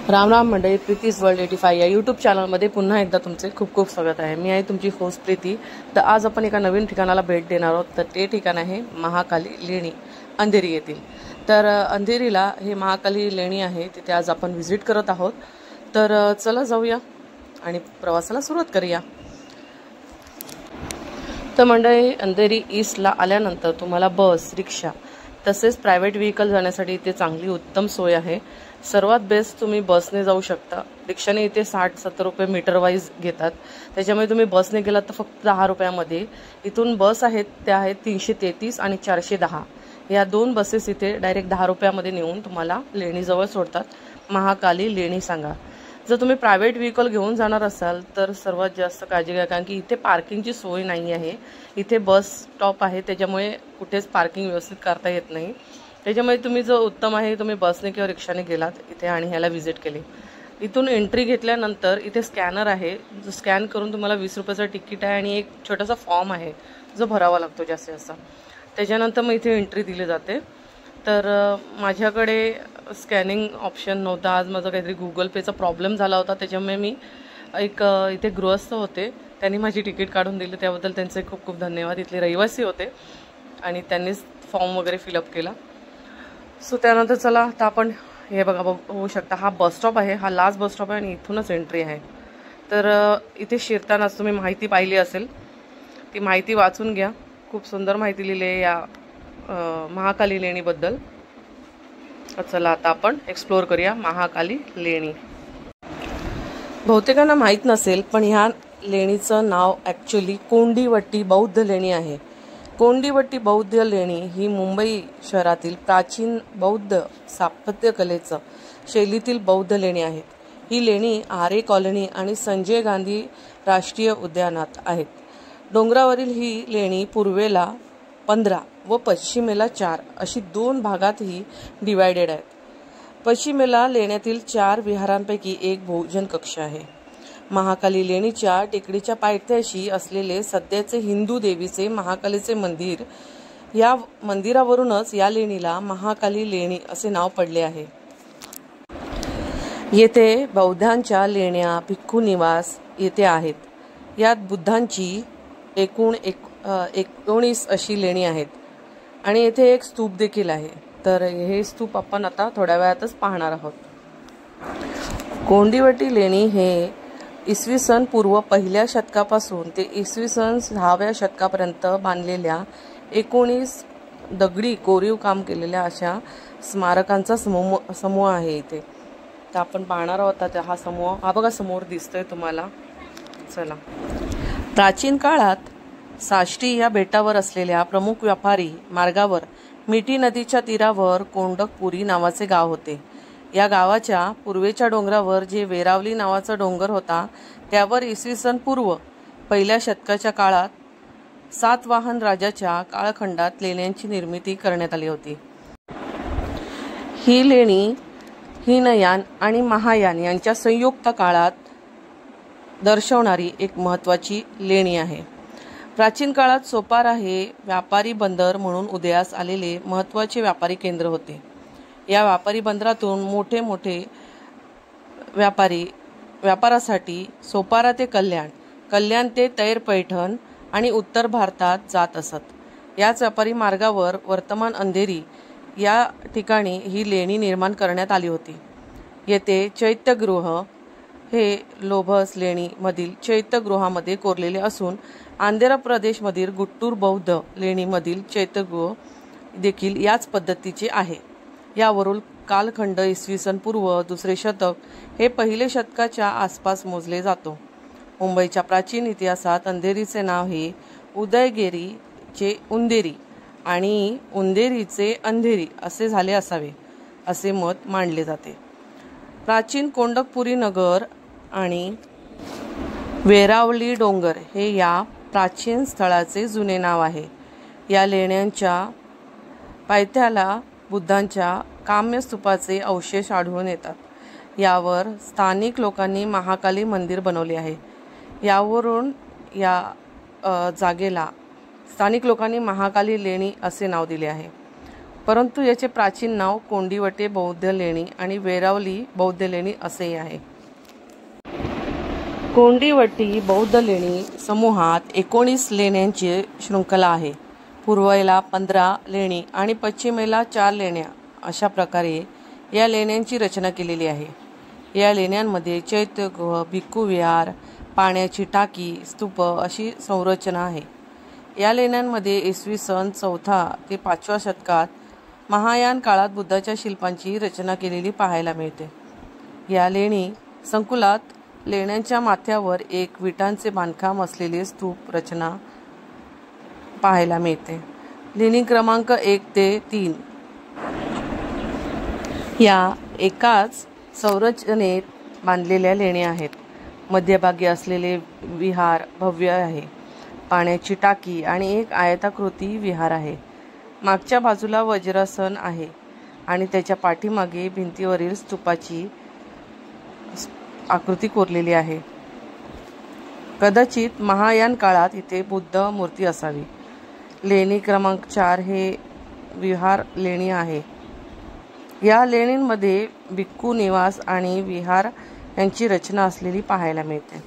राम राम मंडळी, प्रीतीज वर्ल्ड 85 या यूट्यूब चॅनलमध्ये पुन्हा एकदा तुमचे खूप खूप स्वागत आहे। मी आहे तुमची होस्ट प्रीती। तर आज आपण एका नवीन ठिकाणाला भेट देणार आहोत। तर ते ठिकाण आहे महाकाली लेणी अंधेरी येथील। तर अंधेरीला हे महाकाली लेणी आहे, तिथे आज आपण व्हिजिट करत आहोत। तर चला जाऊया आणि प्रवासाला सुरुवात करूया। तर मंडळी, अंधेरी ईस्टला आल्यानंतर तुम्हाला बस, रिक्षा तसेच प्रायव्हेट व्हेकल जाण्यासाठी इथे चांगली उत्तम सोय आहे। सर्वात बेस्ट तुम्ही बसने जाऊ शकता। रिक्षाने इथे 60-70 रुपये मीटर वाईज घेतात, त्याच्यामुळे तुम्ही बसने गेलात तर फक्त 10 रुपयामध्ये इथून बस आहेत, त्या आहेत 333 आणि 410। या दोन बसेस इथे डायरेक्ट 10 रुपयामध्ये नेऊन तुम्हाला लेणीजवळ सोडतात। महाकाली लेणी सांगा। जर तुम्ही प्रायव्हेट व्हेकल घेऊन जाणार असाल तर सर्वात जास्त काळजी घ्या, कारण की इथे पार्किंगची सोय नाही आहे। इथे बस स्टॉप आहे, त्याच्यामुळे कुठेच पार्किंग व्यवस्थित करता येत नाही। त्याच्यामुळे तुम्ही जो उत्तम आहे तुम्ही बसने किंवा रिक्षाने गेलात इथे आणि ह्याला व्हिजिट केली। इथून एंट्री घेतल्यानंतर इथे स्कॅनर आहे, जो स्कॅन करून तुम्हाला 20 रुपयाचं तिकीट आहे आणि एक छोटासा फॉर्म आहे जो भरावा लागतो जास्तीत जास्त। त्याच्यानंतर मग इथे एंट्री दिली जाते। तर माझ्याकडे स्कॅनिंग ऑप्शन नव्हता, आज माझा काहीतरी गुगल पेचा प्रॉब्लेम झाला होता, त्याच्यामुळे मी एक इथे गृहस्थ होते, त्यांनी माझी तिकीट काढून दिली, त्याबद्दल त्यांचे खूप खूप धन्यवाद। इथले रहिवासी होते आणि त्यांनीच फॉर्म वगैरे फिलअप केला। सो त्यानंतर चला आता आपण हे बघू शकता, हा बस स्टॉप आहे, हा लास्ट बस स्टॉप आहे आणि इथूनच एंट्री आहे। तर इथे शिरतानाच तुम्ही माहिती पाहिली असेल, ती माहिती वाचून घ्या। खूप सुंदर माहिती लिहिली आहे या महाकाली लेणीबद्दल। चला आता आपण एक्सप्लोर करूया महाकाली लेणी। बहुतेकांना माहीत नसेल, पण ह्या लेणीचं नाव ॲक्च्युली कोंडीवट्टी बौद्ध लेणी आहे। कोंडीवट्टी बौद्ध लेणी ही मुंबई शहरातील प्राचीन बौद्ध स्थापत्यकलेचं शैलीतील बौद्ध लेणी आहेत। ही लेणी आरे कॉलनी आणि संजय गांधी राष्ट्रीय उद्यानात आहेत। डोंगरावरील ही लेणी पूर्वेला 15 व पश्चिमेला 4 अशी दोन भागात ही डिवायडेड आहेत। पश्चिमेला लेण्यातील 4 विहारांपैकी एक भोजन कक्ष आहे। महाकाली लेणीच्या टेकडीच्या पायथ्याशी असलेले सध्याचे हिंदू देवीचे महाकालीचे मंदिर, या मंदिरावरूनच या लेणीला महाकाली लेणी असे नाव पडले आहे। येथे बौद्धांच्या लेण्या, भिक्खू निवास येथे आहेत। यात बुद्धांची एकूण 19 अशी लेणी आहेत आणि येथे एक स्तूप देखील आहे। तर हे स्तूप आपण आता थोड्या वेळातच पाहणार आहोत। कोंडीवट्टी लेणी हे इसवी सन पूर्व 1ल्या शतकापासून ते इसवी सन 6व्या शतकापर्यंत बांधलेल्या 19 दगडी कोरीव काम केलेल्या अशा स्मारकांचा समूह आहे इथे। तर आपण पाहणार आहोत हा समूह, हा बघा समोर दिसतोय तुम्हाला। चला, प्राचीन काळात साष्टी या बेटावर असलेल्या प्रमुख व्यापारी मार्गावर मिठी नदीच्या तीरावर कोंडकपुरी नावाचे गाव होते। या गावाच्या पूर्वेच्या डोंगरावर जे वेरावली नावाचा डोंगर होता, त्यावर इसवी सन पूर्व 1ल्या शतकाच्या काळात सातवाहन राजाच्या काळखंडात लेण्यांची निर्मिती करण्यात आली होती। ही लेणी हीनयान आणि महायान यांच्या संयुक्त काळात दर्शवणारी एक महत्त्वाची लेणी आहे। प्राचीन काळात सोपारा हे व्यापारी बंदर म्हणून उदयास आलेले महत्त्वाचे व्यापारी केंद्र होते। या व्यापारी बंदरातून मोठे मोठे व्यापारी व्यापारासाठी सोपारा ते कल्याण, कल्याण ते तैर पैठण आणि उत्तर भारतात जात असत। याच व्यापारी मार्गावर वर्तमान अंधेरी या ठिकाणी ही लेणी निर्माण करण्यात आली होती। येथे चैत्यगृह हे लोभस लेणी मधील चैत्यगृहामध्ये कोरलेले असून आंध्र प्रदेशमधील गुट्टूर बौद्ध लेणीमधील चैत्यगृह देखील याच पद्धतीचे आहे। यावरून कालखंड इसवी सन पूर्व 2रे शतक हे 1ल्या शतकाच्या आसपास मोजले जातो। मुंबईच्या प्राचीन इतिहासात अंधेरीचे नाव हे उदयगिरीचे उंदेरी आणि उंदेरीचे अंधेरी असे झाले असावे असे मत मांडले जाते। प्राचीन कोंडकपुरी नगर आणि वेरावली डोंगर हे या प्राचीन स्थळाचे जुने नाव आहे। या लेण्यांच्या पायथ्याला बुद्धांच्या काम्यस्तूपाचे अवशेष आढळून येतात। यावर स्थानिक लोकांनी महाकाली मंदिर बनवले आहे। यावरून या जागेला स्थानिक लोकांनी महाकाली लेणी असे नाव दिले आहे। परंतु याचे प्राचीन नाव कोंडिवटे बौद्ध लेणी आणि वेरावली बौद्ध लेणी असेही आहे। कोंडिवटी बौद्ध लेणी समूहात 19 लेण्यांची शृंखला आहे। पूर्वेला 15 लेणी आणि पश्चिमेला 4 लेण्या अशा प्रकारे या लेण्यांची रचना केलेली आहे। या लेण्यांमध्ये चैत्यगृह, भिक्खू विहार, पाण्याची टाकी, स्तूप अशी संरचना आहे। या लेण्यांमध्ये इसवी सन 4 ते 5व्या शतकात महायान काळात बुद्धाच्या शिल्पांची रचना केलेली पाहायला मिळते। या लेणी संकुलात लेण्यांच्या माथ्यावर एक विटांचे बांधकाम असलेले स्तूप रचना पाहायला मिळते। लेणी क्रमांक 1 ते 3 या एकाच संरचनेत बांधलेल्या लेण्या आहेत। मध्यभागी असलेले विहार भव्य आहे। पाण्याची टाकी आणि एक आयताकृती विहार आहे। मागच्या बाजूला वज्रासन आहे आणि त्याच्या पाठीमागे भिंतीवरील स्तूपाची आकृती कोरलेली आहे। कदाचित महायान काळात इथे बुद्ध मूर्ती असावी। लेणी क्रमांक 4 हे विहार लेणी आहे। या लेणींमध्ये भिक्खू निवास आणि विहार यांची रचना असलेली पाहायला मिळते।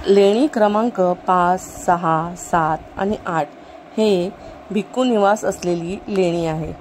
लेणी क्रमांक 5, 6, 7 आणि 8 हे भिक्खू निवास असलेली लेणी आहे।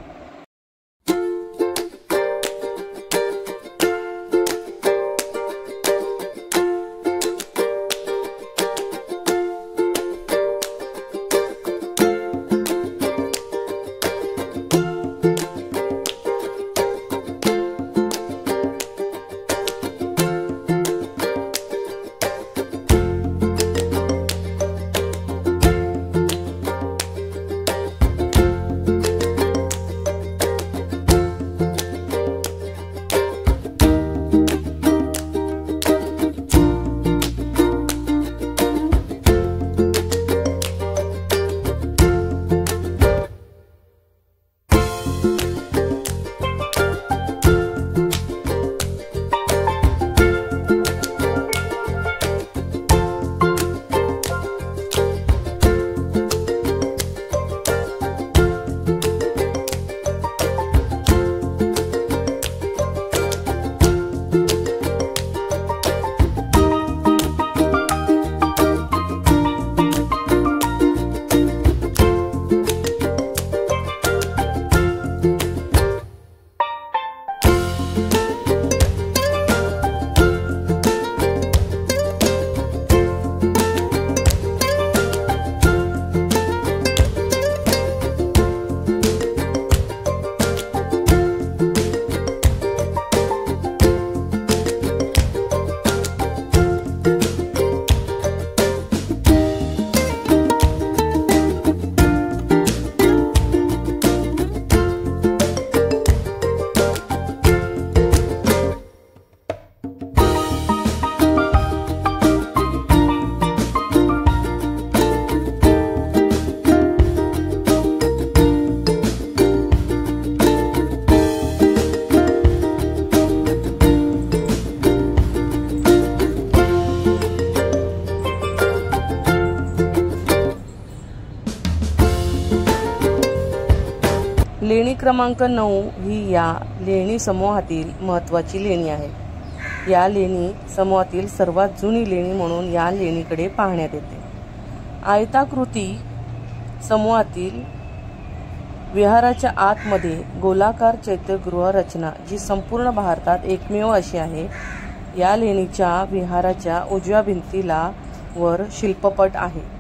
लेणी क्रमांक 9 ही या लेणी समूहातील महत्त्वाची लेणी आहे. या लेणी समूहातील सर्वात जुनी लेणी म्हणून या लेणीकडे पाहण्यात येते. आयताकृती समूहातील विहाराच्या आतमध्ये गोलाकार चैत्यगृह रचना, जी संपूर्ण भारतात एकमेव अशी आहे. या लेणीच्या विहाराच्या उजव्या भिंतीला वर शिल्पपट आहे.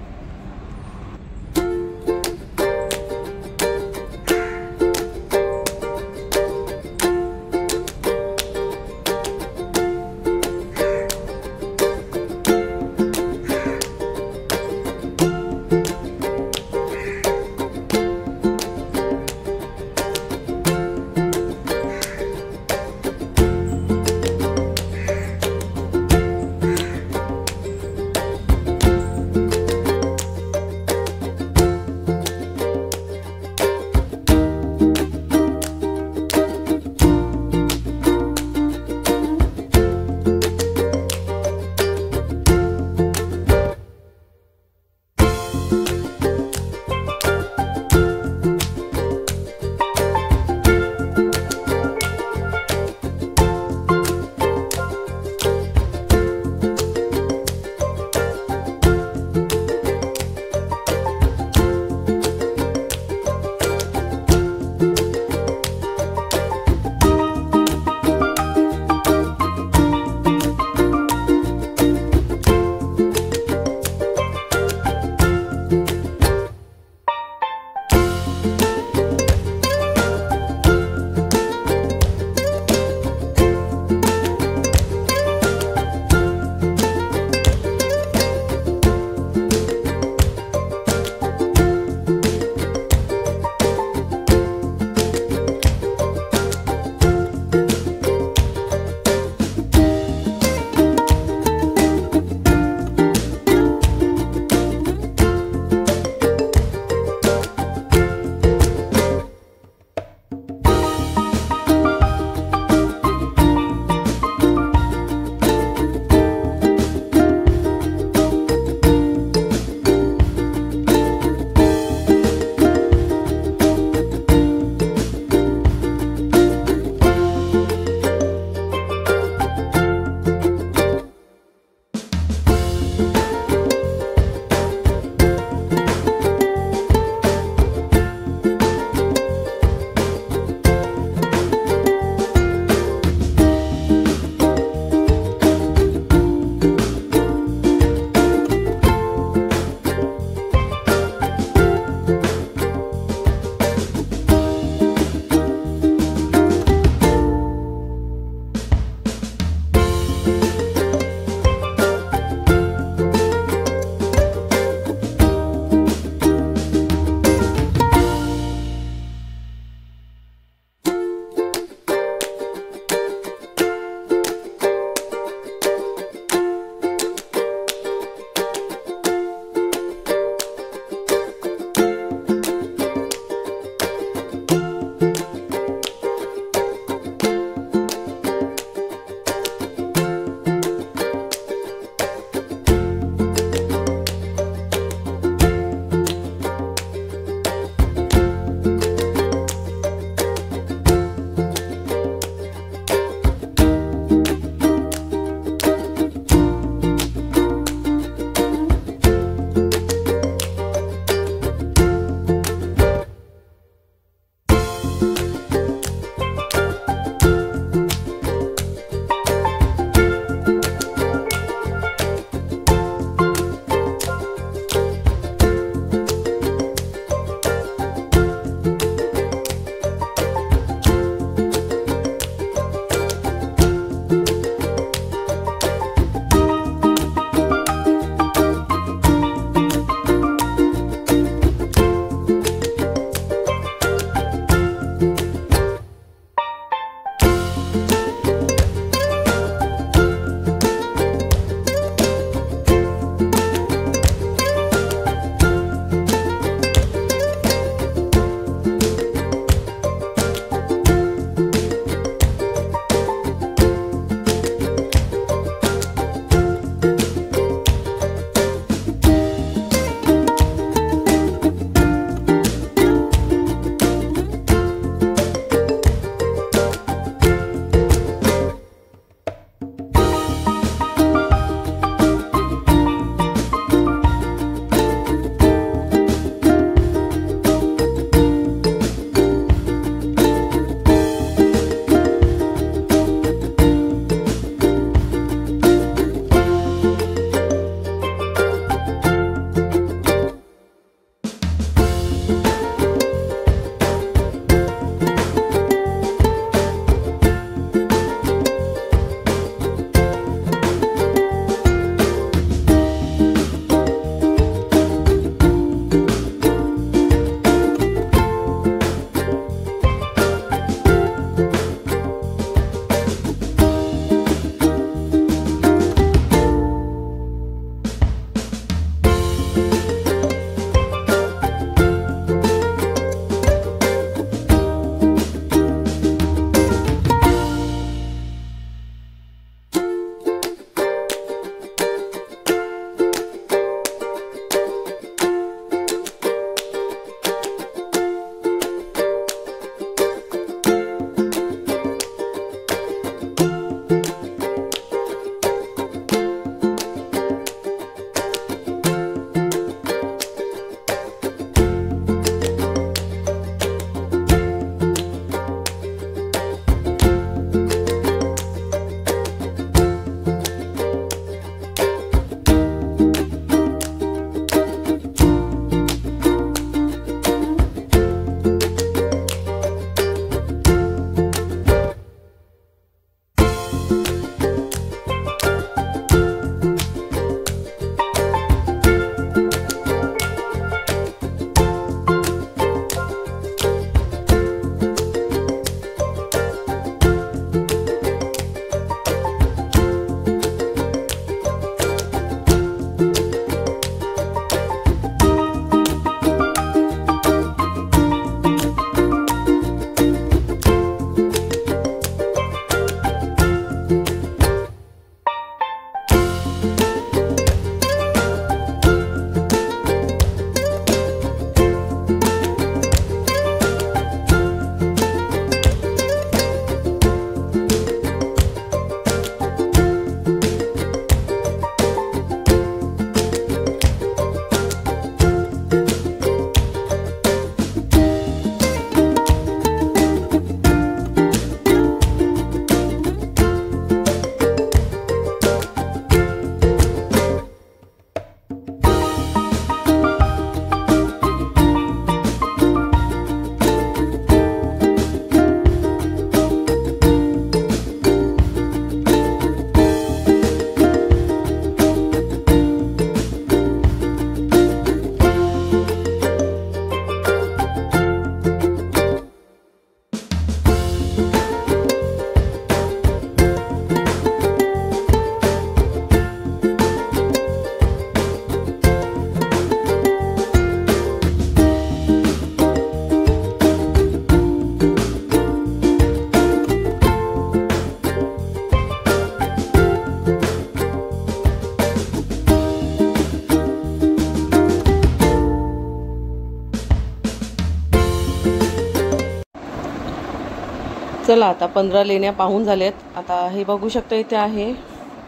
चला आता 15 लेण्या पाहून झाल्यात. आता हे बघू शकता इथे आहे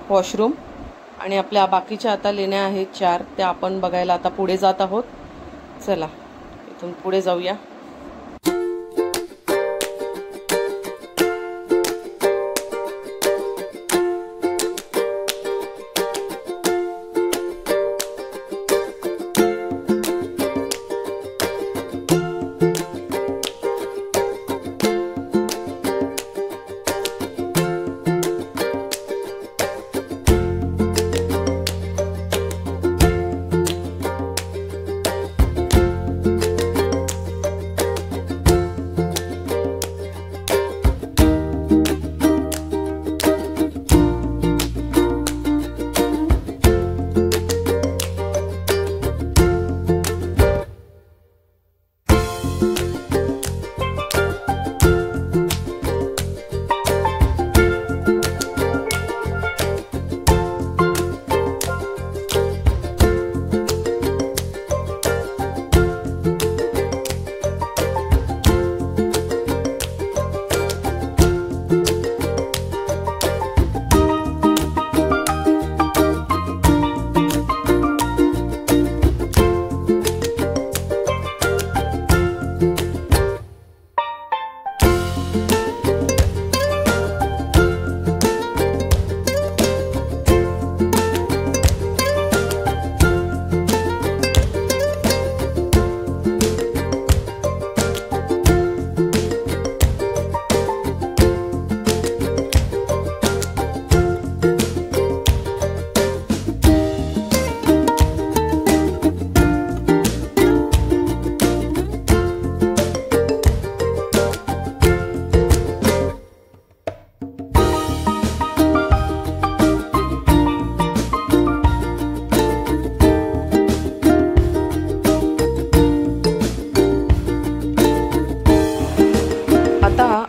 वॉशरूम आणि आपल्या बाकीच्या आता लेण्या आहेत 4, त्या आपण बघायला आता पुढे जात आहोत. चला इथून पुढे जाऊया.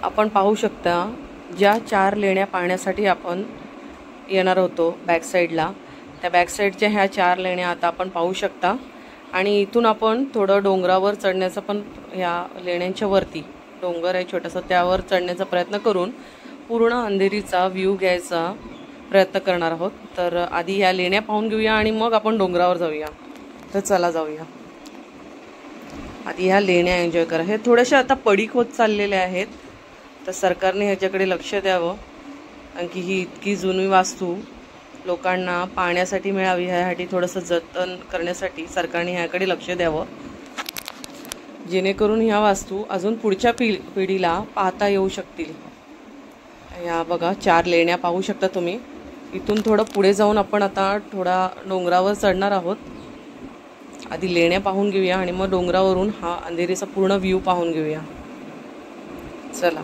आपण पाहू शकता ज्या 4 लेण्या पाहण्यासाठी आपण येणार होतो बॅक साईडला, त्या बॅक साईडच्या ह्या 4 लेण्या आता आपण पाहू शकता. आणि इथून आपण थोडं डोंगरावर चढण्याचा पण, ह्या लेण्यांच्या वरती डोंगर आहे छोटासा, त्यावर चढण्याचा प्रयत्न करून पूर्ण अंधेरीचा व्ह्यू घ्यायचा प्रयत्न करणार आहोत. तर आधी ह्या लेण्या पाहून घेऊया आणि मग आपण डोंगरावर जाऊया. तर चला जाऊया. आधी ह्या लेण्या एन्जॉय करा. हे थोडेसे आता पडीक होत चाललेले आहेत, तर सरकारने ह्याच्याकडे लक्ष द्यावं. आणखी ही इतकी जुनी वास्तू लोकांना पाहण्यासाठी मिळावी, ह्यासाठी थोडंसं जतन करण्यासाठी सरकारने ह्याकडे लक्ष द्यावं, जेणेकरून ह्या वास्तू अजून पुढच्या पिढीला पाहता येऊ शकतील. ह्या बघा 4 लेण्या पाहू शकता तुम्ही. इथून थोडं पुढे जाऊन आपण आता थोडा डोंगरावर चढणार आहोत. आधी लेण्या पाहून घेऊया आणि मग डोंगरावरून हा अंधेरीचा पूर्ण व्ह्यू पाहून घेऊया. चला.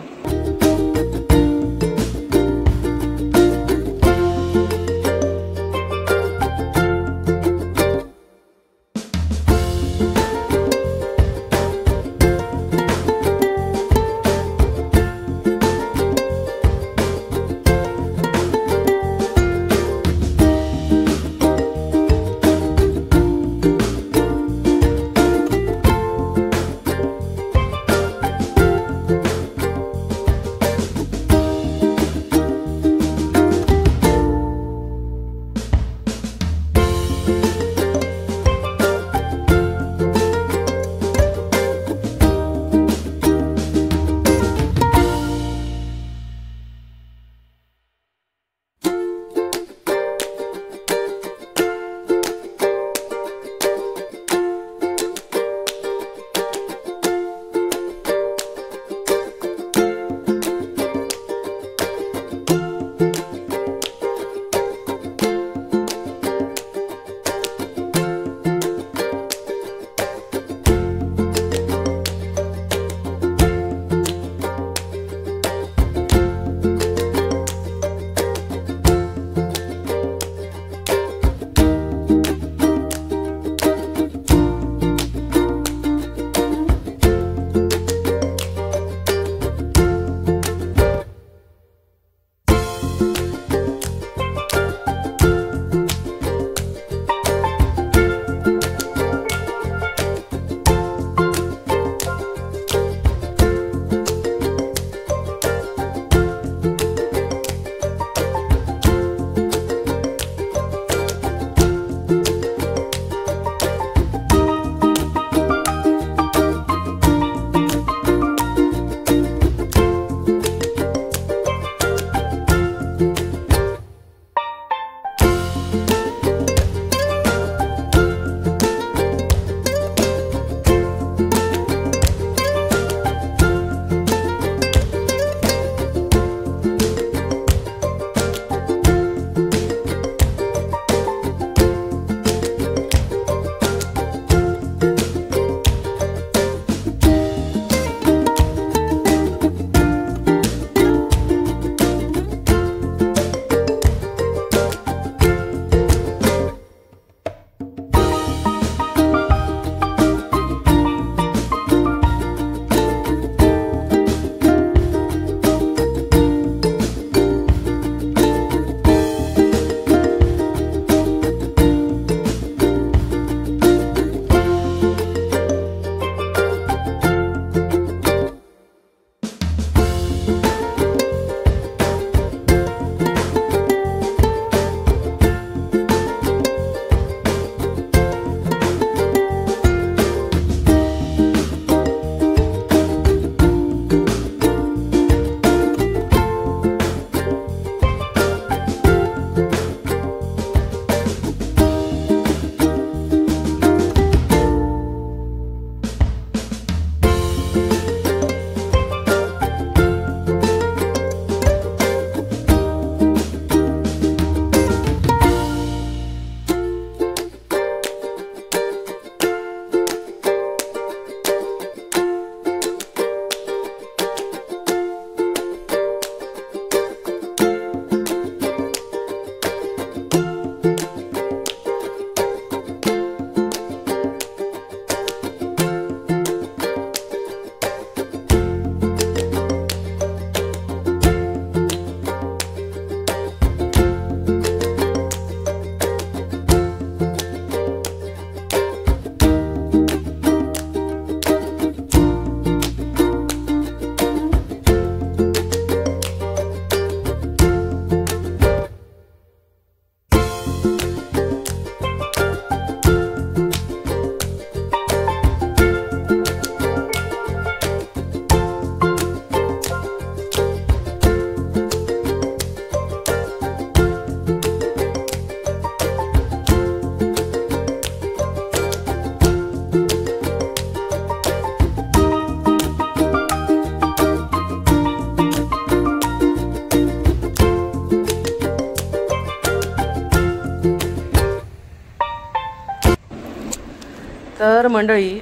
तर मंडळी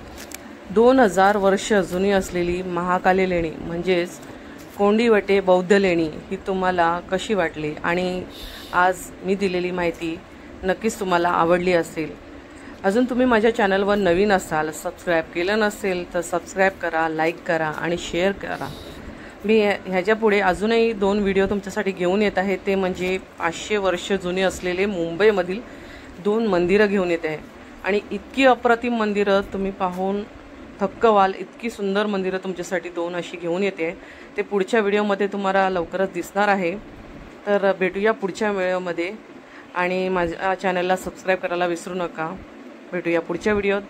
2000 वर्ष जुनी असलेली महाकाली लेणी म्हणजेच कोंडिवटे बौद्ध लेणी ही तुम्हाला कशी वाटली आणि आज मी दिलेली माहिती नक्कीच तुम्हाला आवडली असेल। अजून तुम्ही माझ्या चॅनलवर नवीन असाल, सबस्क्राईब केलं नसेल तर सबस्क्राईब करा, लाईक करा आणि शेअर करा। मी ह्याच्या पुढे अजूनही 2 व्हिडिओ तुमच्यासाठी घेऊन येत आहे, ते म्हणजे 500 वर्ष जुनी असलेले मुंबईमधील 2 मंदिरं घेऊन येत आहे आणि इतकी अप्रतिम मंदिरं तुम्ही पाहून थक्क व्हाल। इतकी सुंदर मंदिरं तुमच्यासाठी 2 अशी घेऊन येते, ते पुढच्या व्हिडिओमध्ये तुम्हाला लवकरच दिसणार आहे। तर भेटूया पुढच्या व्हिडिओमध्ये आणि माझ्या चॅनलला सबस्क्राईब करायला विसरू नका। भेटूया पुढच्या व्हिडिओत।